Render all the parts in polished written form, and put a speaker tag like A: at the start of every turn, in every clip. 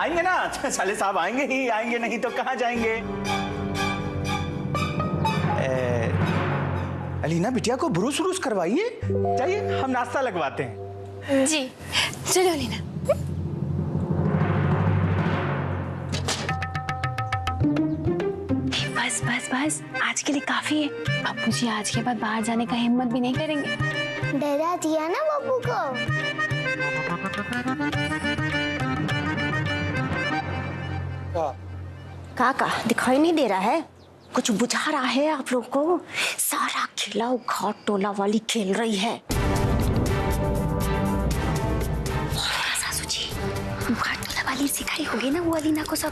A: आएंगे ना, साले साहब आएंगे ही आएंगे, नहीं तो कहाँ जाएंगे। अलीना बिटिया को ब्रूस व्रूस करवाइए, जाइए हम नाश्ता लगवाते हैं।
B: जी चलो अलीना। बस बस बस, आज के लिए काफी है। बापू जी आज के बाद बाहर जाने का हिम्मत भी नहीं करेंगे।
C: डरा दिया ना बाबू को। काका दिखाई नहीं दे रहा है, कुछ बुझा रहा है आप लोग को। सारा खेला घाट टोला वाली खेल रही है। सासू जी, घाट टोला वाली सिखाई होगी ना वो अलीना को सब।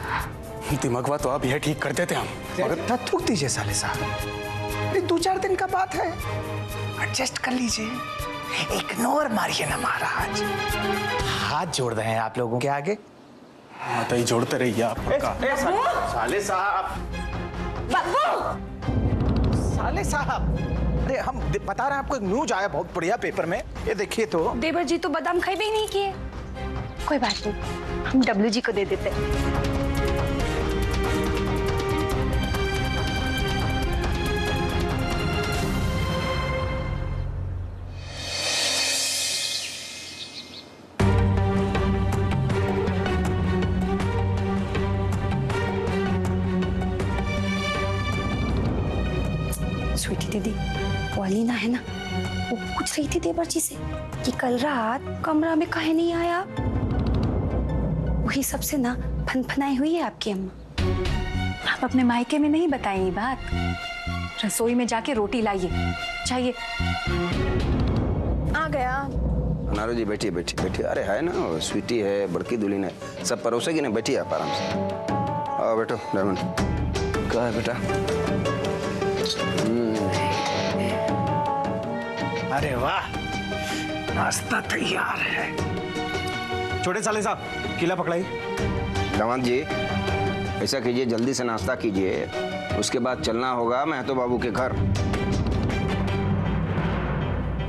D: दिमागवा तो आप यह ठीक कर देते हम,
A: मगर थूक दीजिए साले साहब, ये 2-4 दिन का बात है, एडजस्ट कर लीजिए। इग्नोर मारिए ना महाराज, हाथ जोड़ रहे हैं आप लोगों के आगे।
D: हाँ तो जोड़ते रहिए आप।
A: साले साहब, साले साहब, अरे हम बता रहे हैं आपको, एक न्यूज आया बहुत बढ़िया पेपर में, ये देखिए तो।
B: देवर जी तो बादाम खाई भी नहीं किए। कोई बात नहीं, हम डब्लू जी को दे देते हैं। स्वीटी दीदी, वो अलीना है ना, वो पूछ रही थी देवर जी से कि कल रात कमरा में काहे नहीं आया। वही सबसे ना फनफनाई हुई है आपकी अम्मा। आप अपने मायके में नहीं बताएं ये बात, रसोई में जाके रोटी लाइए, चाहिए।
C: आ गया।
E: अनारो जी बैठिए बैठिए बैठिए। अरे है ना, स्वीटी है, बड़की दुल्हन है, सब परोसेगी ना, बैठिए आप आराम से। आओ बैठो डायमंड। क्या है बेटा?
A: अरे वाह, नाश्ता तैयार है। छोटे साले साहब, किला पकड़ाई।
E: दामाद जी ऐसा कीजिए, जल्दी से नाश्ता कीजिए, उसके बाद चलना होगा महतो बाबू के घर।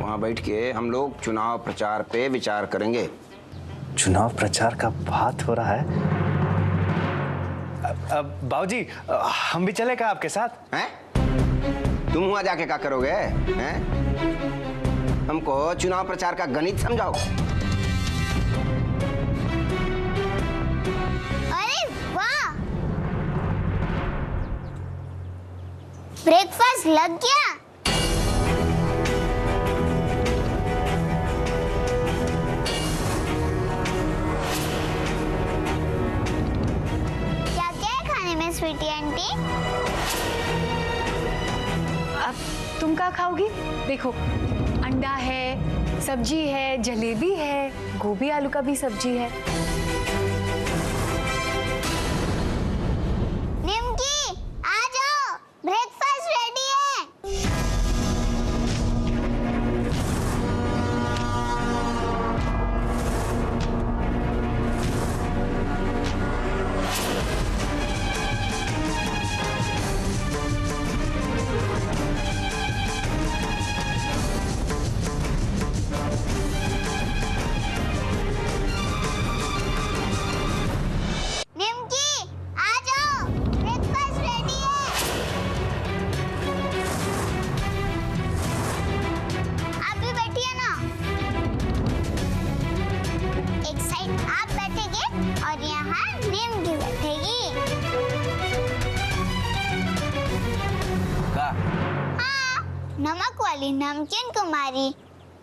E: वहाँ बैठ के हम लोग चुनाव प्रचार पे विचार करेंगे।
A: चुनाव प्रचार का बात हो रहा है। अब बाबूजी, हम भी चले क्या आपके साथ?
E: हैं? तुम वहाँ जाके क्या करोगे? हैं? हमको चुनाव प्रचार का गणित समझाओ।
C: अरे वाह, ब्रेकफास्ट लग गया। क्या क्या है खाने में स्वीटी आंटी?
B: अब तुम क्या खाओगी? देखो, अंडा है, सब्जी है, जलेबी है, गोभी आलू का भी सब्जी है।
C: निमकी आ जाओ, ब्रेकफास्ट रेडी है। निमकी आ जाओ, ब्रेकफास्ट रेडी है। आप भी बैठिए ना। एक साइड आप बैठेंगे और यहाँ निमकी बैठेगी। हाँ, नमक वाली नमकीन कुमारी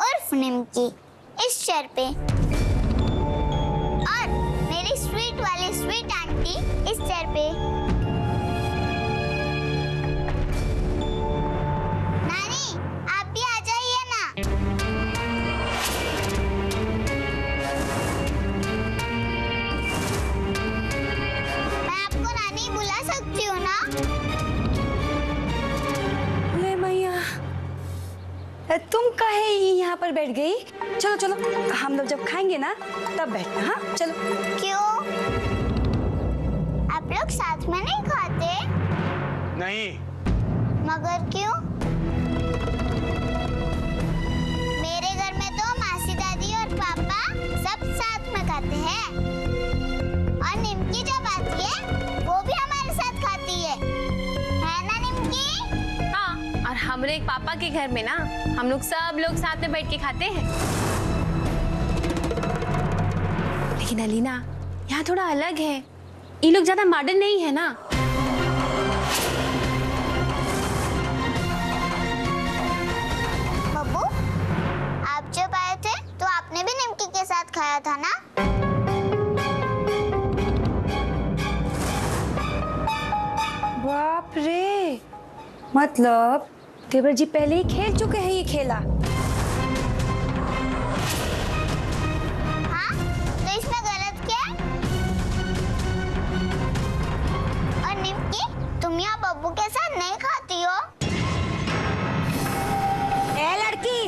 C: उर्फ निमकी इस चेयर पे, और मेरी स्वीट वाली स्वीट आंटी इस चेयर पे। नानी आप भी आ जाइए ना। मैं आपको नानी बुला सकती हूँ ना?
B: ले मैया, तुम काहे यहाँ पर बैठ गई? चलो चलो, हम लोग जब खाएंगे ना तब बैठना। हाँ चलो।
C: क्यों? आप लोग साथ में नहीं खाते?
A: नहीं।
C: मगर क्यों? मेरे घर में तो मासी दादी और पापा सब साथ में खाते हैं, और
F: हमरे एक पापा के घर में ना हम लोग सब लोग साथ में बैठ के खाते हैं। लेकिन अलीना, यहाँ थोड़ा अलग है। ये लोग ज्यादा मॉडर्न नहीं है ना।
G: बब्बू, आप जब आए थे तो आपने भी निमकी के साथ खाया था ना?
B: बाप रे, मतलब देवर जी पहले ही खेल चुके हैं ये खेला।
G: हाँ, तो इसमें गलत क्या है? और निमकी, तुम यहाँ बब्बू के साथ नहीं खाती हो?
C: ए लड़की,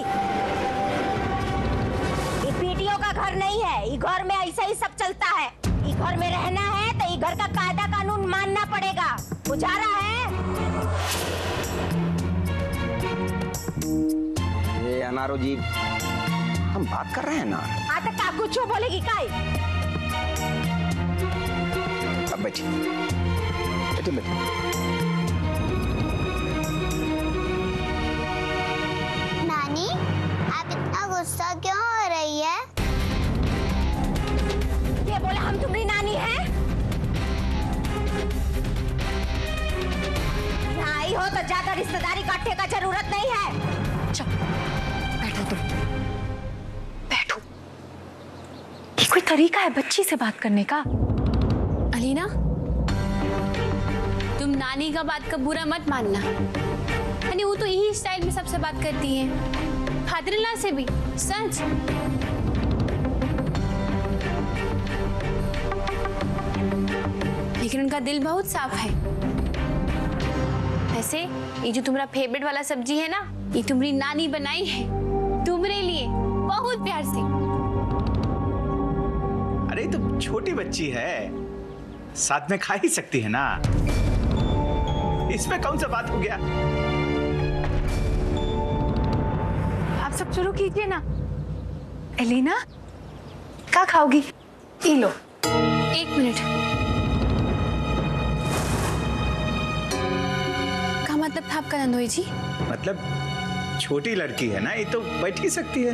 C: ये पीटियों का घर नहीं है। ये घर में ऐसा ही सब चलता है। ये घर में रहना है तो ये घर का कायदा कानून मानना पड़ेगा। बुझा रहा है?
E: ये अनारो जी, हम बात कर रहे हैं ना।
C: हाँ तो का कुछ बोलेगी काई?
E: अब बैठिए बैठिए बैठिए।
G: नानी, आप इतना गुस्सा क्यों हो रही है?
C: ये बोले हम तुम्हारी नानी हैं? यहाँ आई हो तो ज्यादा रिश्तेदारी काटने का जरूरत नहीं है।
B: चल, बैठो तुम, बैठो। ये कोई तरीका है बच्ची से बात करने का?
F: अलीना, तुम नानी का बात का बुरा मत मानना। यानी वो तो यही स्टाइल में सबसे बात करती है, फादर-इन-लॉ से भी। सच। लेकिन उनका दिल बहुत साफ है। वैसे ये जो तुम्हारा फेवरेट वाला सब्जी है ना, ये तुम्हारी नानी बनाई है तुम्हारे लिए, बहुत प्यार से।
A: अरे तो छोटी बच्ची है, साथ में खा ही सकती है ना। इसमें कौन सा बात हो गया?
B: आप सब शुरू कीजिए ना। एलिना, क्या खाओगी? ये लो।
F: एक मिनट, क्या मतलब था आपका नंदोई जी?
A: मतलब छोटी लड़की है ना, ये तो बैठ ही सकती है।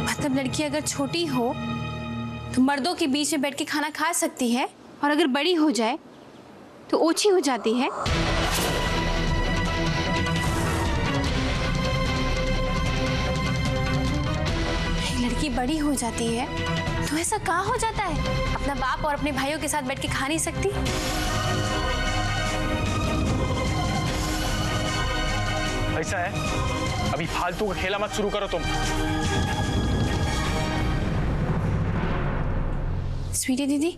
F: मतलब लड़की अगर छोटी हो तो मर्दों के बीच में बैठ के खाना खा सकती है, और अगर बड़ी हो जाए तो ओछी हो जाती है। लड़की बड़ी हो जाती है तो ऐसा कहाँ हो जाता है, अपना बाप और अपने भाइयों के साथ बैठ के खा नहीं सकती?
D: ऐसा है, अभी फालतू का खेला मत शुरू करो तुम।
F: स्वीटी दीदी,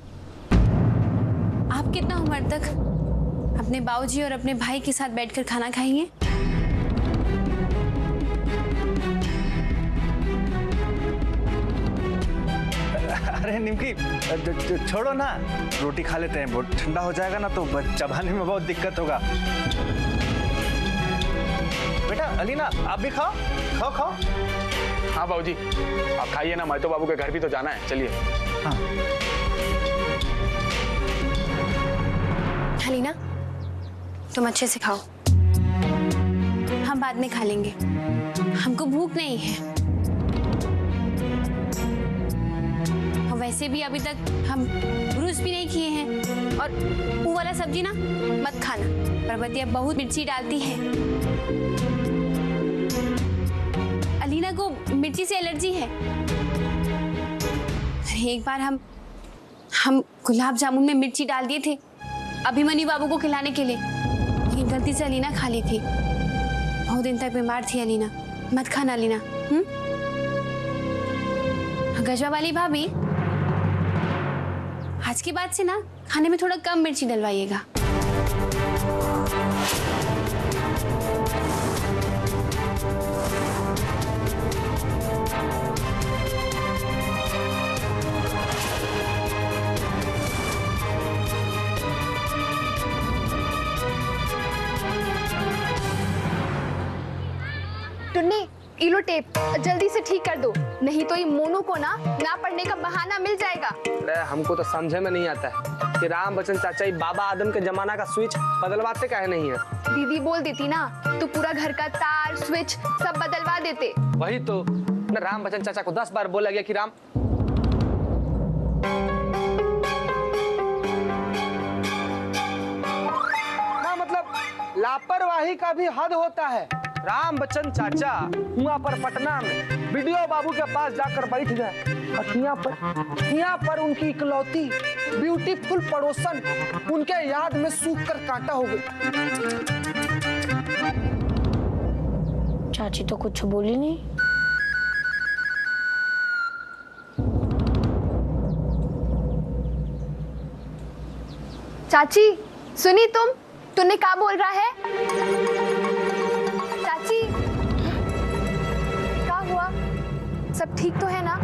F: आप कितना उम्र तक अपने बाबूजी और अपने भाई के साथ बैठकर खाना खाएंगे?
H: अरे निमकी, छोड़ो ना, रोटी खा लेते हैं। बहुत ठंडा हो जाएगा ना तो चबाने में बहुत दिक्कत होगा। बेटा अलीना, आप भी खाओ खाओ खाओ।
D: हाँ बाबूजी, आप खाइए ना, मैं तो बाबू के घर भी तो जाना है। चलिए।
H: हाँ।
F: अलीना, तुम अच्छे से खाओ, हम बाद में खा लेंगे, हमको भूख नहीं है। और वैसे भी अभी तक हम ब्रूस भी नहीं किए हैं, और वो वाला सब्जी ना मत खाना, पर्वतिया बहुत मिर्ची डालती है। अलीना को मिर्ची से एलर्जी है। एक बार हम गुलाब जामुन में मिर्ची डाल दिए थे अभिमन्यु बाबू को खिलाने के लिए, लेकिन गलती से अलीना खा ली थी। बहुत दिन तक बीमार थी अलीना। मत खाना अलीना। गजवा वाली भाभी, आज के बाद से ना खाने में थोड़ा कम मिर्ची डलवाइएगा।
C: टुन्नी,
F: इलो टेप जल्दी से ठीक कर दो, नहीं तो ये मोनू को ना पढ़ने का बहाना मिल जाएगा।
I: अरे हमको तो समझे में नहीं आता है कि राम बच्चन चाचा ही बाबा आदम के जमाना का स्विच बदलवाते काहे नहीं है।
F: दीदी बोल देती ना तो पूरा घर का तार स्विच सब बदलवा देते।
I: वही तो ना, राम बच्चन चाचा को 10 बार बोला गया कि राम ना, मतलब लापरवाही का भी हद होता है। राम बच्चन चाचा वहाँ पर पटना में वीडियो बाबू के पास जाकर बैठ गए और यहाँ पर उनकी इकलौती ब्यूटीफुल पड़ोसन उनके याद में सूख कर कांटा हो गई।
C: चाची तो कुछ बोली नहीं।
F: चाची सुनी, तुमने क्या बोल रहा है? चाची क्या हुआ? सब ठीक तो है ना?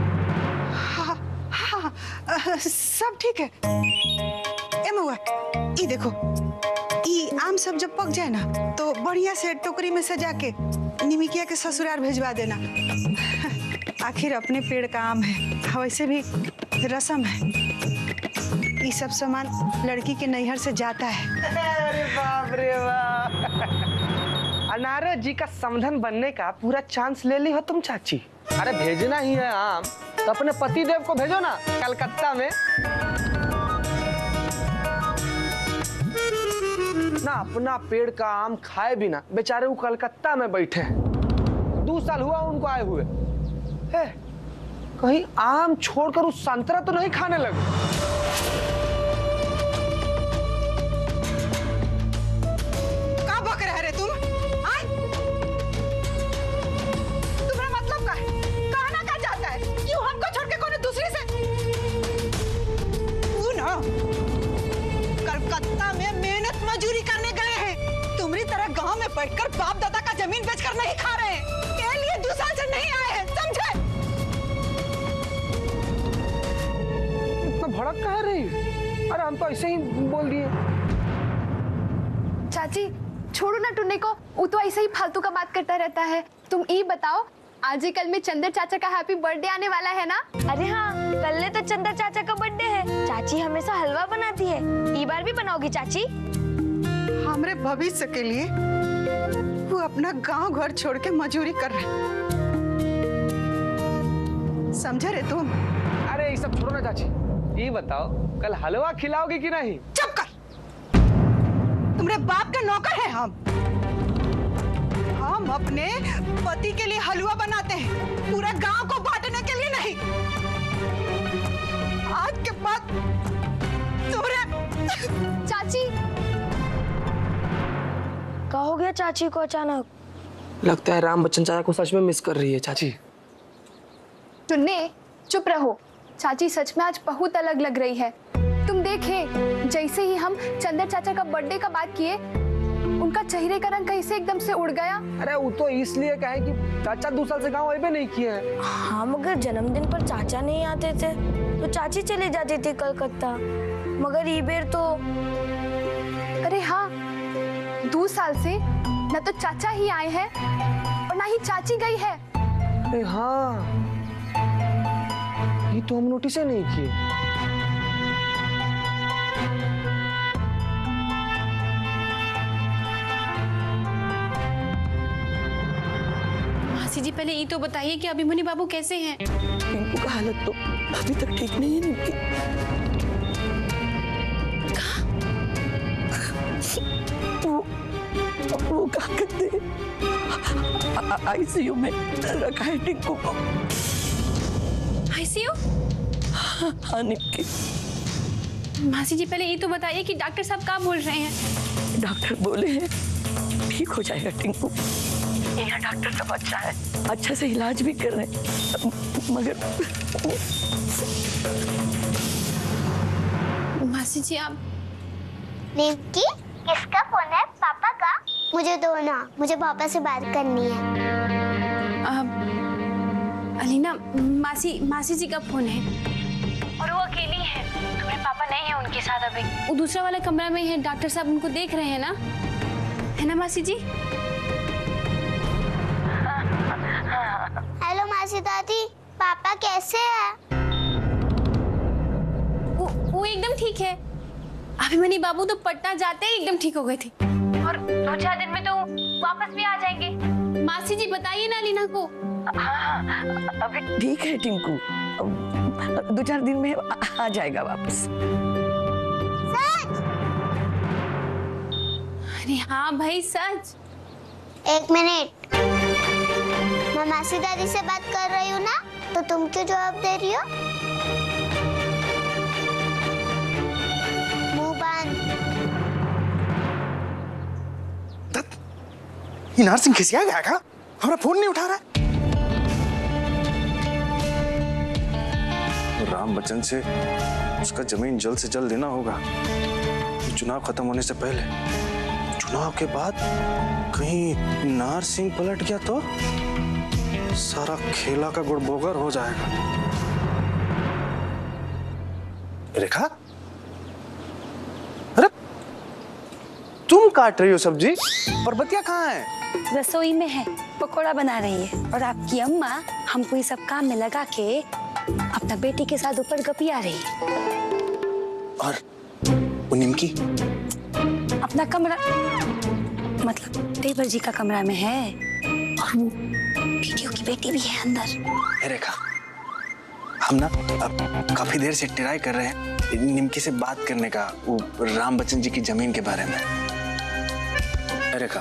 J: हाँ, सब ठीक है। ए महुआ, ये देखो, ये आम सब जब पक जाए ना तो बढ़िया से टोकरी में सजा के निमिकिया के ससुराल भेजवा देना। आखिर अपने पेड़ का आम है, वैसे भी रस्म है। ये सब सामान लड़की के नैहर से जाता है।
I: अरे बाप रे बाप, अनारस जी का समधन बनने का पूरा चांस ले ली हो तुम चाची। अरे भेजना ही है आम तो अपने पति देव को भेजो ना कलकत्ता में। ना अपना पेड़ का आम खाए बिना बेचारे वो कलकत्ता में बैठे हैं। 2 साल हुआ उनको आए हुए। कहीं आम छोड़कर उस संतरा तो नहीं खाने लगे?
J: कलकत्ता में मेहनत मजूरी करने गए हैं, तुम्हारी तरह गांव में बैठकर बाप दादा का जमीन बेचकर नहीं खा रहे हैं। के लिए 2 साल से नहीं आए हैं, समझे?
I: इतना भड़क कहाँ रही? अरे हम तो ऐसे ही बोल दिए।
F: चाची छोड़ो ना टुन्ने को, वो तो ऐसे ही फालतू का बात करता रहता है। तुम ये बताओ, आज ही कल में चंदर चाचा का हैप्पी बर्थडे आने वाला है ना?
C: अरे हाँ, कल तो चंदर चाचा का बर्थडे है। चाची हमेशा हलवा बनाती है, इस बार भी बनाओगी चाची?
J: हमारे भविष्य के लिए वो अपना गांव घर छोड़ के मजूरी कर रहे, समझे रे तुम?
I: अरे ये सब छोड़ो ना चाची, ये बताओ कल हलवा खिलाओगी कि नहीं?
J: चुप कर, तुम्हारे बाप का नौकर है हम अपने पति के लिए हलवा बनाते हैं, पूरा गांव को बांटने के लिए नहीं। आज के बाद तुम्हारे
F: चाची
C: क्या हो गया चाची को अचानक?
I: लगता है राम बच्चन चाचा को सच में मिस कर रही है चाची।
F: टुन्ने चुप रहो, चाची सच में आज बहुत अलग लग रही है। तुम देखे, जैसे ही हम चंदर चाचा का बर्थडे का बात किए, उनका चेहरे का रंग कैसे एकदम से उड़ गया।
I: अरे वो तो इसलिए कहे कि चाचा 2 साल से गांव आए नहीं किए हैं।
C: हाँ, मगर जन्मदिन पर चाचा नहीं आते थे तो चाची चली जाती थी कलकत्ता, मगर ये बेर तो।
F: अरे हाँ, 2 साल से न तो चाचा ही आए हैं और ना ही चाची गई है।
I: अरे हाँ, ये तो हम नोटिस ही नहीं किए।
F: मासी जी पहले ये तो बताइए कि अभिमन्यु बाबू कैसे हैं?
K: इनको का हालत तो अभी तक ठीक नहीं है इनकी। वो क्या कहते हैं, आईसीयू में रखा है टिंकू को।
F: आईसीयू?
K: हाँ निक्की।
F: मासी जी पहले ये तो बताइए कि डॉक्टर साहब क्या बोल रहे हैं?
K: डॉक्टर बोले हैं ठीक हो जाएगा टिंकू। यहाँ डॉक्टर सब अच्छा है, अच्छा से इलाज भी कर रहे हैं, मगर
F: मासी जी आप।
G: निक्की, किसका फोन है? पापा का? मुझे दो ना, मुझे पापा से बात करनी है।
F: अलीना, मासी जी का फोन है और वो अकेली है, तुम्हारे पापा नहीं है उनके साथ अभी। वो दूसरा वाला कमरा में है, डॉक्टर साहब उनको देख रहे हैं ना, है ना मासी जी?
K: हाँ
G: दादी, पापा कैसे हैं?
F: वो एकदम ठीक है। अभिमन्यु बाबू तो पटना जाते ही एकदम ठीक हो गए थे और 2-4 दिन में तो वापस भी आ जाएंगे। मासी जी बताइए ना लीना को।
K: अभी ठीक है टिंकू, 2-4 दिन में आ जाएगा वापस।
G: सच?
F: अरे हाँ भाई सच।
G: 1 मिनट, मैं मासी दादी से बात कर रही हूँ ना, तो तुम क्यों जवाब दे रही हो? मुंह बंद।
A: ये नरसिंह खिसिया गया क्या? हमारा फोन नहीं उठा रहा है।
H: राम बच्चन से उसका जमीन जल्द से जल्द देना होगा, चुनाव खत्म होने से पहले। चुनाव के बाद कहीं नार सिंह पलट गया तो सारा खेला का गुड़बोगर हो जाएगा।
A: रेखा, अरे तुम काट रही हो सब्जी, परबतिया कहाँ है?
B: रसोई में है, पकोड़ा बना रही है और आपकी अम्मा हमको ये सब काम में लगा के अपना बेटी के साथ ऊपर गपिया रही है।
A: और वो निमकी
B: अपना कमरा, मतलब देवर जी का कमरा में है और वो वीडियो की बेटी भी है अंदर।
H: रेखा, हम ना अब काफी देर से ट्राई कर रहे हैं निमकी से बात करने का, वो राम बच्चन जी की जमीन के बारे में। रेखा,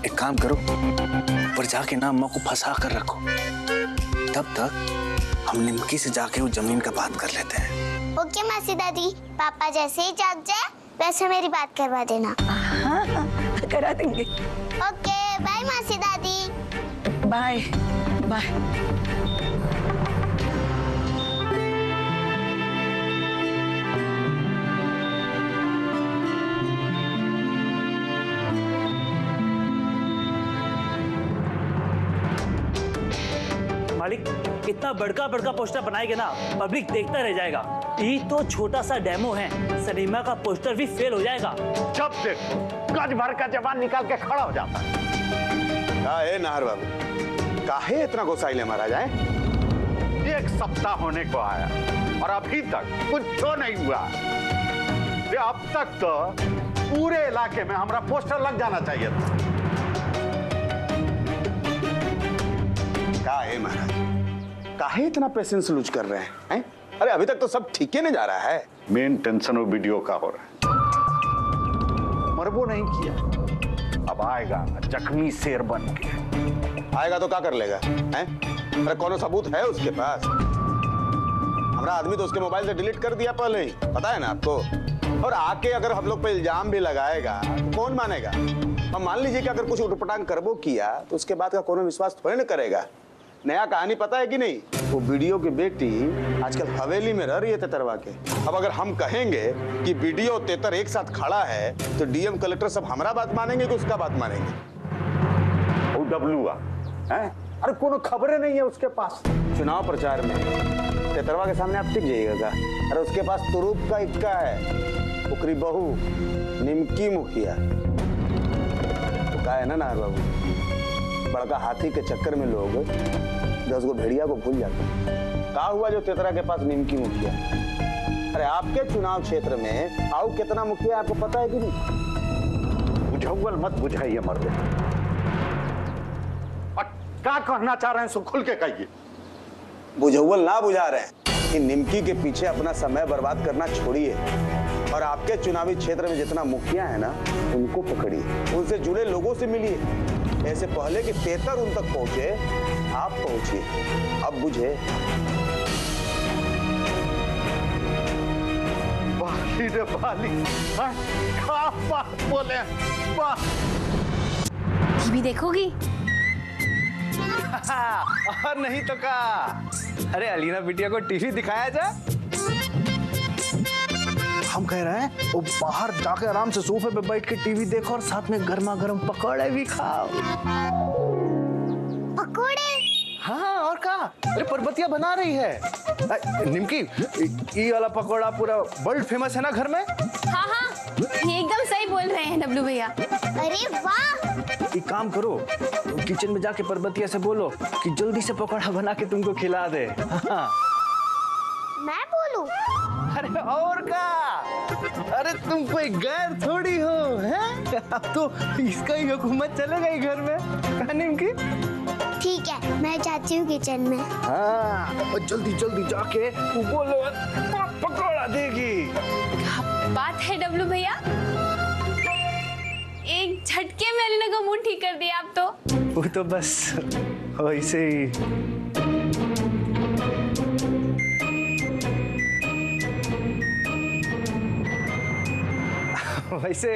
H: एक काम करो, ऊपर जाके ना अम्मा को फंसा कर रखो, तब तक हम निमकी से जाके वो जमीन का बात कर लेते हैं।
G: ओके मासी दादी, पापा जैसे ही जाग जाए वैसे मेरी बात करवा देना।
K: हाँ, करा देंगे।
G: ओके, बाय मासी दादी।
K: Bye bye.
L: मालिक, इतना बड़का बड़का पोस्टर बनाएंगे ना, पब्लिक देखता रह जाएगा। ये तो छोटा सा डेमो है, सिनेमा का पोस्टर भी फेल हो जाएगा।
D: जब देखो गज भर का जवान निकाल के खड़ा हो जाता है।
E: काहे नाहर बाबू, काहे इतना गुस्साइले मारा जाए?
D: 1 सप्ताह होने को आया और अभी तक कुछ नहीं हुआ। ये अब तक तो पूरे इलाके में हमारा पोस्टर लग जाना चाहिए था।
E: काहे महाराज, काहे इतना पेशेंस लूज कर रहे हैं? अरे अभी तक तो सब ठीक ही नहीं जा रहा है।
D: मेन टेंशन वो वीडियो का हो रहा है। मरबो नहीं किया, अब आएगा जख्मी शेर बन के।
E: आएगा तो क्या कर लेगा? हैं? अरे कौन सबूत है उसके पास? हमारा आदमी तो उसके मोबाइल से डिलीट कर दिया पहले ही, पता है ना आपको। और आके अगर हम लोग पे इल्जाम भी लगाएगा तो कौन मानेगा? अब मान लीजिए कि अगर कुछ उटपटांग करबो किया तो उसके बाद का कोनो विश्वास थोड़े न करेगा। नया कहानी पता है कि नहीं? वो वीडियो की बेटी आजकल हवेली में रह रही है तेतरवा के। अब अगर हम कहेंगे कि वीडियो तेतर एक साथ खड़ा है तो डीएम कलेक्टर सब हमारा बात मानेंगे कि उसका बात मानेंगे?
D: वो डब्लूआ हैं? अरे कोनो खबरें नहीं है उसके पास।
E: चुनाव प्रचार में तेतरवा के सामने आप टिक जाइएगा क्या? अरे उसके पास तुरूप का इक्का है, उकरी बहू निमकी मुखिया। तो का है ना नाहर बाबू, बड़का हाथी के चक्कर में लोग 10 गो भेड़िया को भूल जाते हैं। का हुआ जो तेतरा के पास निमकी मुखिया? अरे आपके चुनाव क्षेत्र में आओ कितना मुखिया आपको पता है कि नहीं?
D: बुझाउल मत बुझाइए मर्दे। और क्या कहना चाह रहे हैं सो खुल के कहिए।
E: बुझाउल ना बुझा रहे हैं कि निमकी के पीछे अपना समय बर्बाद करना छोड़िए और आपके चुनावी क्षेत्र में जितना मुखिया है ना उनको पकड़िए, उनसे जुड़े लोगों से मिलिए। ऐसे पहले कि तेतर उन तक पहुंचे आप पहुंचिए। अब बुझे?
D: बाली रे बाली, क्या बात बोले।
F: टीवी देखोगी?
H: और नहीं तो का। अरे अलीना बिटिया को टीवी दिखाया जाए। हम कह रहे हैं वो बाहर जाके आराम से सोफे पे बैठ के टीवी देखो और साथ में गर्मा गर्म पकौड़े भी खाओ।
G: पकौड़े?
H: हाँ और क्या? अरे परबतिया बना रही है निमकी। ये वाला पकौड़ा पूरा वर्ल्ड फेमस है ना घर में।
F: हाँ हाँ, ये एकदम सही बोल रहे हैं डब्लू भैया।
G: अरे वाह,
H: एक काम करो, किचन में जाके पर्वतिया से बोलो कि जल्दी से पकौड़ा बना के तुमको खिला दे। हाँ।
G: मैं बोलूं?
H: अरे और का, अरे तुम कोई गैर थोड़ी हो, हैं? अब तो इसका ही हुकूमत चलेगा ही घर में, कानिम की।
G: ठीक है, मैं जाती हूँ किचन में।
H: हाँ, और जल्दी जल्दी जाके बोलो पकौड़ा देगी।
F: क्या बात है डब्लू भैया, एक झटके में अलीना का मूड ठीक कर दिया आप तो।
H: वो तो बस वैसे ही। वैसे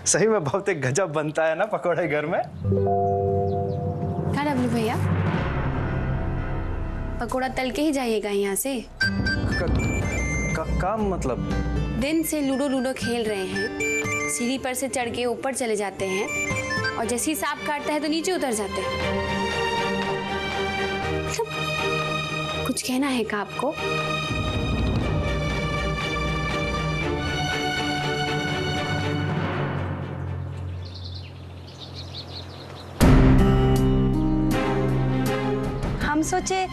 H: सही में बहुत एक गजब बनता है ना पकौड़े घर में।
F: क्या डब्लू भैया, पकौड़ा तल के ही जाइएगा यहाँ से।
H: काम मतलब?
F: दिन से लूडो खेल रहे हैं, सीढ़ी पर से चढ़ के ऊपर चले जाते हैं और जैसे ही सांप काटता है तो नीचे उतर जाते हैं। मतलब कुछ कहना है क्या आपको?
B: हम सोचे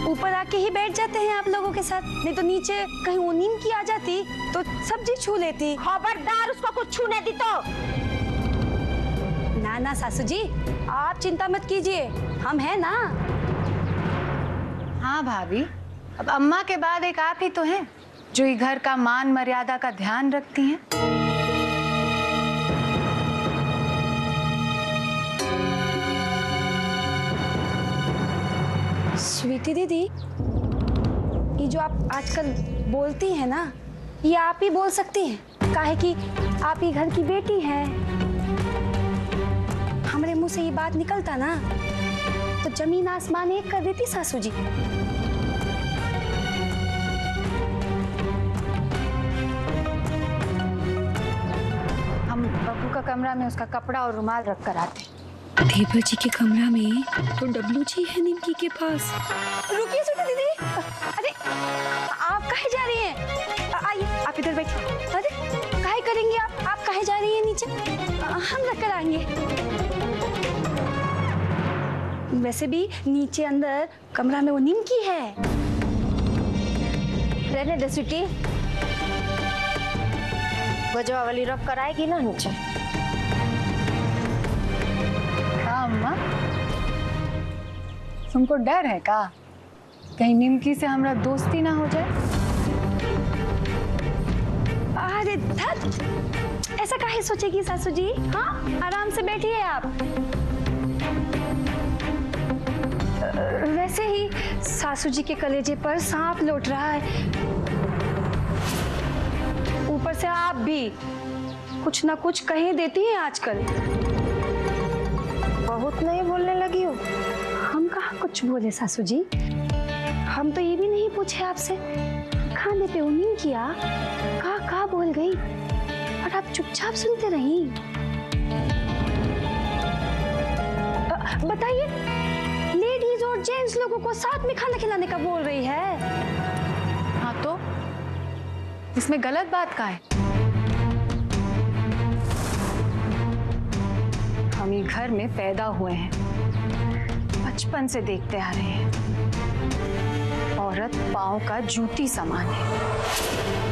B: ऊपर आके ही बैठ जाते हैं आप लोगों के साथ, नहीं तो नीचे कहीं वो नीम की आ जाती तो सब्जी छू लेती।
C: खबरदार उसको कुछ छूने दी तो।
B: ना ना सासू जी, आप चिंता मत कीजिए, हम हैं ना।
M: हाँ भाभी, अब अम्मा के बाद एक आप ही तो हैं जो ये घर का मान मर्यादा का ध्यान रखती हैं।
B: स्वीटी दीदी, ये जो आप आजकल बोलती हैं ना, ये आप ही बोल सकती हैं, काहे कि आप ही घर की बेटी हैं। हमारे मुंह से ये बात निकलता ना तो जमीन आसमान एक कर देती सासू जी।
M: हम बब्बू का कमरा में उसका कपड़ा और रुमाल रख कर आते।
B: देवर जी के कमरा में तो डब्लू जी है निमकी के पास। रुकिए स्वीटी दीदी, अरे आप कहाँ जा रही हैं? आइए आप इधर बैठिए। अरे काहे करेंगे आप कहाँ जा रही हैं नीचे? हम रख कर आएंगे। वैसे भी नीचे अंदर कमरा में वो निमकी है।
C: रहने दे स्वीटी, गजवा वाली रख कर आएगी ना नीचे।
M: अम्मा, तुमको डर है का कहीं निमकी से हमारा दोस्ती ना हो जाए?
B: अरे धत, ऐसा काहे सोचेगी सासू जी? हाँ, आराम से बैठिए आप। वैसे ही सासू जी के कलेजे पर सांप लौट रहा है, ऊपर से आप भी कुछ ना कुछ कहे देती हैं आजकल।
C: बहुत नहीं बोलने लगी हो।
B: हम कहाँ कुछ बोले सासू जी, हम तो ये भी नहीं पूछे आपसे खाने पे उन्हीं किया कहा बोल गई और आप चुपचाप सुनते रही। बताइए, लेडीज और जेंट्स लोगों को साथ में खाना खिलाने का बोल रही है।
M: हाँ तो इसमें गलत बात का है? हम ये घर में पैदा हुए हैं, बचपन से देखते आ रहे हैं, औरत पांव का जूती समान है।